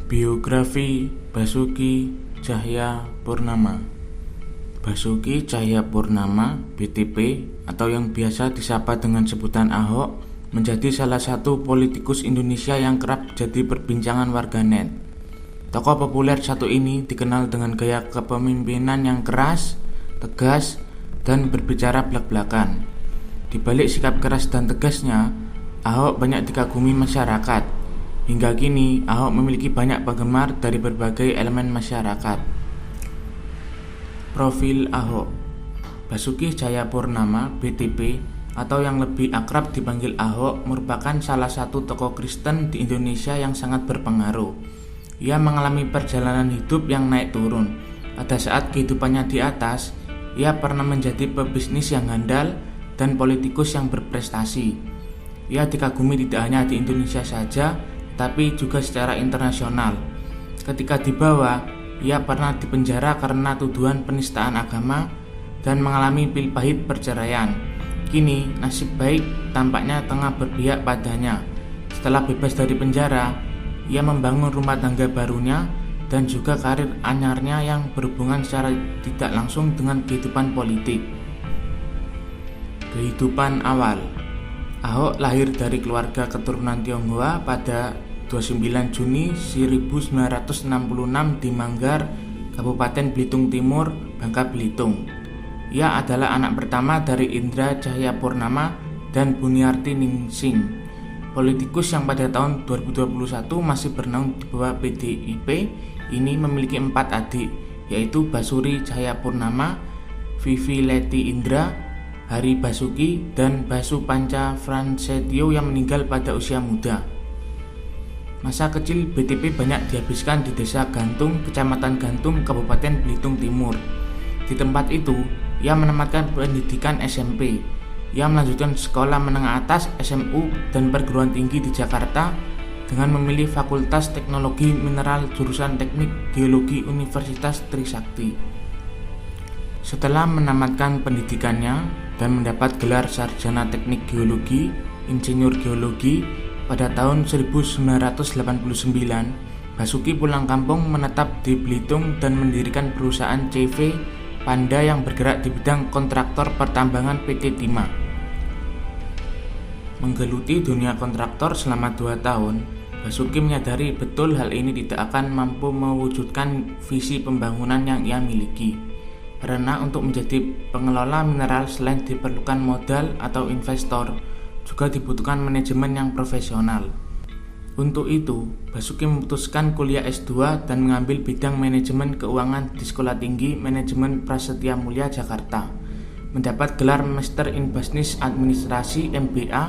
Biografi Basuki Cahayapurnama. Basuki Cahayapurnama (BTP) atau yang biasa disapa dengan sebutan Ahok menjadi salah satu politikus Indonesia yang kerap jadi perbincangan warganet. Tokoh populer satu ini dikenal dengan gaya kepemimpinan yang keras, tegas, dan berbicara blak-blakan. Di balik sikap keras dan tegasnya, Ahok banyak dikagumi masyarakat. Hingga kini, Ahok memiliki banyak penggemar dari berbagai elemen masyarakat. Profil Ahok. Basuki Cahayapurnama (BTP) atau yang lebih akrab dipanggil Ahok merupakan salah satu tokoh Kristen di Indonesia yang sangat berpengaruh. Ia mengalami perjalanan hidup yang naik turun. Pada saat kehidupannya di atas, ia pernah menjadi pebisnis yang handal dan politikus yang berprestasi. Ia dikagumi tidak hanya di Indonesia saja, tapi juga secara internasional. Ketika di bawah, ia pernah dipenjara karena tuduhan penistaan agama dan mengalami pil pahit perceraian. Kini, nasib baik tampaknya tengah berpihak padanya. Setelah bebas dari penjara, ia membangun rumah tangga barunya dan juga karir anyarnya yang berhubungan secara tidak langsung dengan kehidupan politik. Kehidupan awal. Ahok lahir dari keluarga keturunan Tionghoa pada 29 Juni 1966 di Manggar, Kabupaten Belitung Timur, Bangka Belitung. Ia adalah anak pertama dari Indra Cahayapurnama dan Buniarti Ningsing, politikus yang pada tahun 2021 masih bernaung di bawah PDIP. Ini memiliki 4 adik, yaitu Basuri Cahayapurnama, Vivi Leti Indra, Hari Basuki, dan Basu Panca Fransetio yang meninggal pada usia muda. Masa kecil BTP banyak dihabiskan di Desa Gantung, Kecamatan Gantung, Kabupaten Belitung Timur. Di tempat itu, ia menamatkan pendidikan SMP. Ia melanjutkan sekolah menengah atas SMU dan perguruan tinggi di Jakarta dengan memilih Fakultas Teknologi Mineral jurusan Teknik Geologi Universitas Trisakti. Setelah menamatkan pendidikannya dan mendapat gelar Sarjana Teknik Geologi, Insinyur Geologi, pada tahun 1989, Basuki pulang kampung menetap di Belitung dan mendirikan perusahaan CV Panda yang bergerak di bidang kontraktor pertambangan PT Timah. Menggeluti dunia kontraktor selama 2 tahun, Basuki menyadari betul hal ini tidak akan mampu mewujudkan visi pembangunan yang ia miliki. Karena untuk menjadi pengelola mineral selain diperlukan modal atau investor, juga dibutuhkan manajemen yang profesional. Untuk itu, Basuki memutuskan kuliah S2 dan mengambil bidang manajemen keuangan di Sekolah Tinggi Manajemen Prasetya Mulia Jakarta. Mendapat gelar Master in Business Administrasi MBA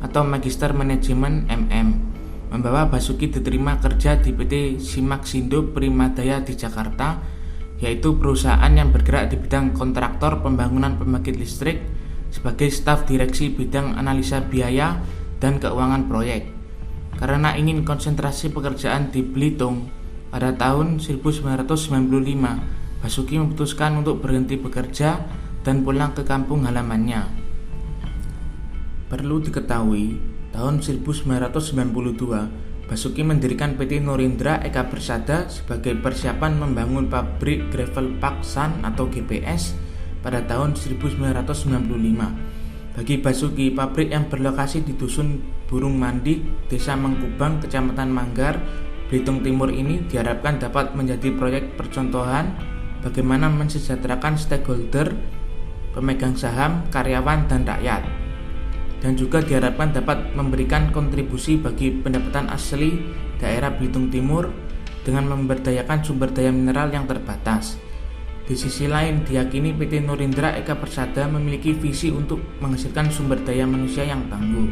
atau Magister Manajemen MM. Membawa Basuki diterima kerja di PT Simaksindo Primadaya di Jakarta, yaitu perusahaan yang bergerak di bidang kontraktor pembangunan pembangkit listrik, sebagai staf direksi bidang analisa biaya dan keuangan proyek. Karena ingin konsentrasi pekerjaan di Belitung, pada tahun 1995 Basuki memutuskan untuk berhenti bekerja dan pulang ke kampung halamannya. Perlu diketahui, tahun 1992 Basuki mendirikan PT Norindra Eka Persada sebagai persiapan membangun pabrik Gravel Park Sun atau GPS pada tahun 1995. Bagi Basuki, pabrik yang berlokasi di Dusun Burung Mandi, Desa Mengkubang, Kecamatan Manggar, Belitung Timur ini diharapkan dapat menjadi proyek percontohan bagaimana mensejahterakan stakeholder, pemegang saham, karyawan, dan rakyat. Dan juga diharapkan dapat memberikan kontribusi bagi pendapatan asli daerah Belitung Timur dengan memberdayakan sumber daya mineral yang terbatas. Di sisi lain, diyakini PT Norindra Eka Persada memiliki visi untuk menghasilkan sumber daya manusia yang tangguh.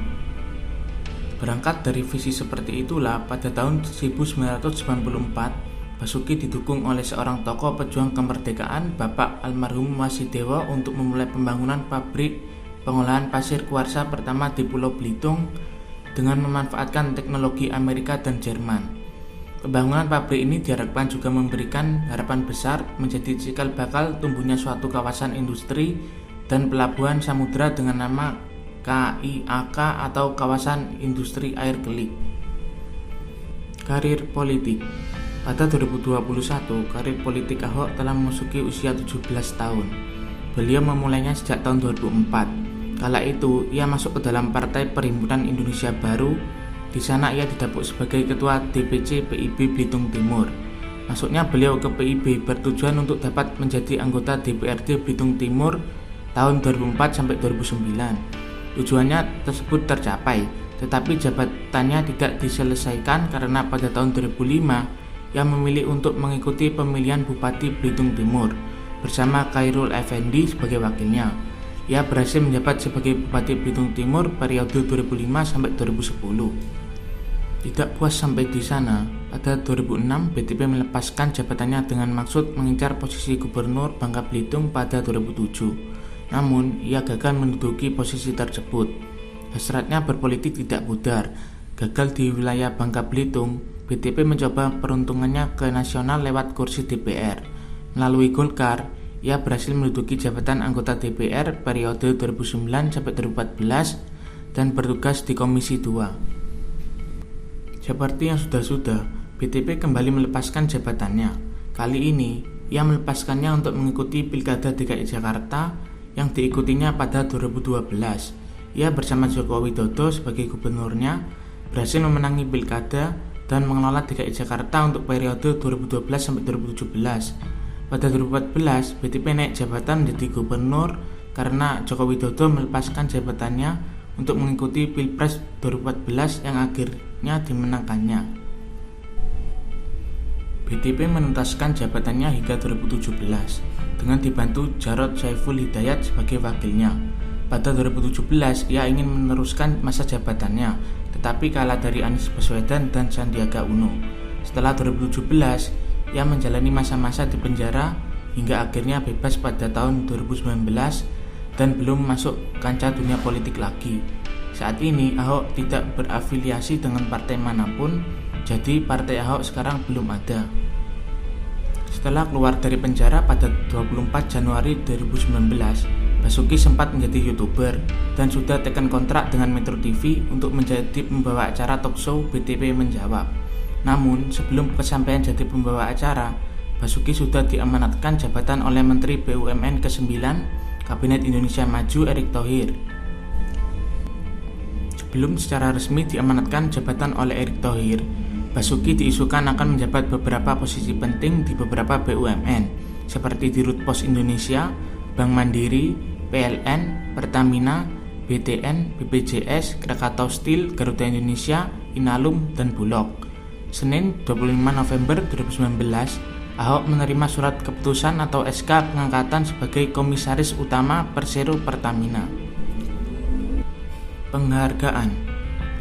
Berangkat dari visi seperti itulah, pada tahun 1994, Basuki didukung oleh seorang tokoh pejuang kemerdekaan, Bapak almarhum Wasidewo, untuk memulai pembangunan pabrik pengolahan pasir kuarsa pertama di Pulau Belitung dengan memanfaatkan teknologi Amerika dan Jerman. Pembangunan pabrik ini diharapkan juga memberikan harapan besar menjadi cikal bakal tumbuhnya suatu kawasan industri dan pelabuhan samudera dengan nama KIAK atau Kawasan Industri Air Kelik. Karir politik. Pada 2021, karir politik Ahok telah memasuki usia 17 tahun. Beliau memulainya sejak tahun 2004. Kala itu, ia masuk ke dalam Partai Perhimpunan Indonesia Baru. Di sana ia didapuk sebagai Ketua DPC PIB Belitung Timur. Masuknya beliau ke PIB bertujuan untuk dapat menjadi anggota DPRD Belitung Timur tahun 2004 sampai 2009. Tujuannya tersebut tercapai, tetapi jabatannya tidak diselesaikan karena pada tahun 2005 ia memilih untuk mengikuti pemilihan Bupati Belitung Timur bersama Khairul Effendi sebagai wakilnya. Ia berhasil menjabat sebagai Bupati Belitung Timur periode 2005 sampai 2010. Tidak puas sampai di sana, pada 2006 BTP melepaskan jabatannya dengan maksud mengincar posisi Gubernur Bangka Belitung pada 2007. Namun, ia gagal menduduki posisi tersebut. Hasratnya berpolitik tidak pudar. Gagal di wilayah Bangka Belitung, BTP mencoba peruntungannya ke nasional lewat kursi DPR. Melalui Golkar, ia berhasil menduduki jabatan anggota DPR periode 2009 sampai 2014 dan bertugas di Komisi 2. Seperti yang sudah-sudah, BTP kembali melepaskan jabatannya. Kali ini, ia melepaskannya untuk mengikuti Pilkada DKI Jakarta yang diikutinya pada 2012. Ia bersama Joko Widodo sebagai gubernurnya berhasil memenangi Pilkada dan mengelola DKI Jakarta untuk periode 2012 sampai 2017. Pada 2014, BTP naik jabatan menjadi gubernur karena Joko Widodo melepaskan jabatannya untuk mengikuti Pilpres 2014 yang akhirnya dimenangkannya. BTP menuntaskan jabatannya hingga 2017 dengan dibantu Jarod Saiful Hidayat sebagai wakilnya. Pada 2017, ia ingin meneruskan masa jabatannya, tetapi kalah dari Anies Baswedan dan Sandiaga Uno. Setelah 2017, ia menjalani masa-masa di penjara hingga akhirnya bebas pada tahun 2019 dan belum masuk kancah dunia politik lagi. Saat ini Ahok tidak berafiliasi dengan partai manapun, jadi partai Ahok sekarang belum ada. Setelah keluar dari penjara pada 24 Januari 2019, Basuki sempat menjadi YouTuber dan sudah tekan kontrak dengan Metro TV untuk menjadi pembawa acara talkshow BTP Menjawab. Namun, sebelum kesampaian jadi pembawa acara, Basuki sudah diamanatkan jabatan oleh Menteri BUMN ke-9 Kabinet Indonesia Maju Erick Thohir. Sebelum secara resmi diamanatkan jabatan oleh Erick Thohir, Basuki diisukan akan menjabat beberapa posisi penting di beberapa BUMN seperti Dirut Pos Indonesia, Bank Mandiri, PLN, Pertamina, BTN, BPJS, Krakatau Steel, Garuda Indonesia, Inalum, dan Bulog. Senin 25 November 2019, Ahok menerima surat keputusan atau SK pengangkatan sebagai Komisaris Utama Persero Pertamina. Penghargaan.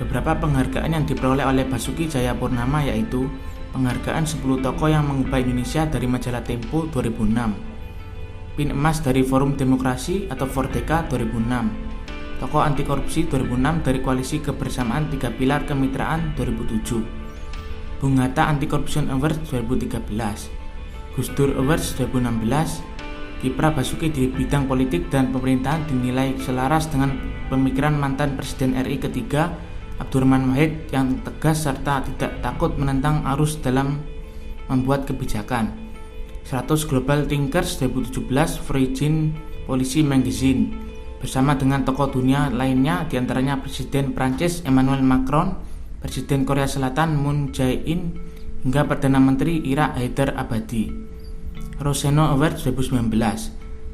Beberapa penghargaan yang diperoleh oleh Basuki Cahayapurnama yaitu penghargaan 10 tokoh yang mengubah Indonesia dari majalah Tempo 2006, Pin Emas dari Forum Demokrasi atau Fordeka 2006, Tokoh Anti Korupsi 2006 dari Koalisi Kebersamaan Tiga Pilar Kemitraan 2007, Bung Hatta Anti Corruption Awards 2013, Gus Dur Awards 2016. Kiprah Basuki di bidang politik dan pemerintahan dinilai selaras dengan pemikiran mantan Presiden RI ketiga Abdurrahman Wahid yang tegas serta tidak takut menentang arus dalam membuat kebijakan. 100 Global Thinkers 2017 Virgin Policy Magazine bersama dengan tokoh dunia lainnya diantaranya Presiden Prancis Emmanuel Macron, Presiden Korea Selatan Moon Jae-in hingga Perdana Menteri Irak Haider Abadi. Roseno Award 2019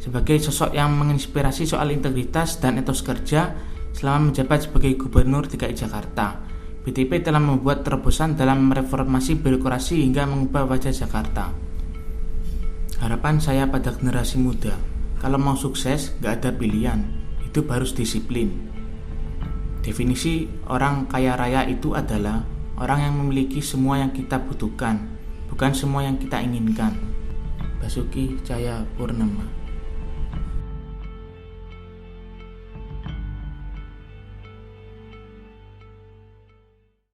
sebagai sosok yang menginspirasi soal integritas dan etos kerja selama menjabat sebagai Gubernur DKI Jakarta. BTP telah membuat terobosan dalam reformasi birokrasi hingga mengubah wajah Jakarta. Harapan saya pada generasi muda, kalau mau sukses gak ada pilihan, hidup harus disiplin. Definisi orang kaya raya itu adalah orang yang memiliki semua yang kita butuhkan, bukan semua yang kita inginkan. Basuki Cahayapurnama.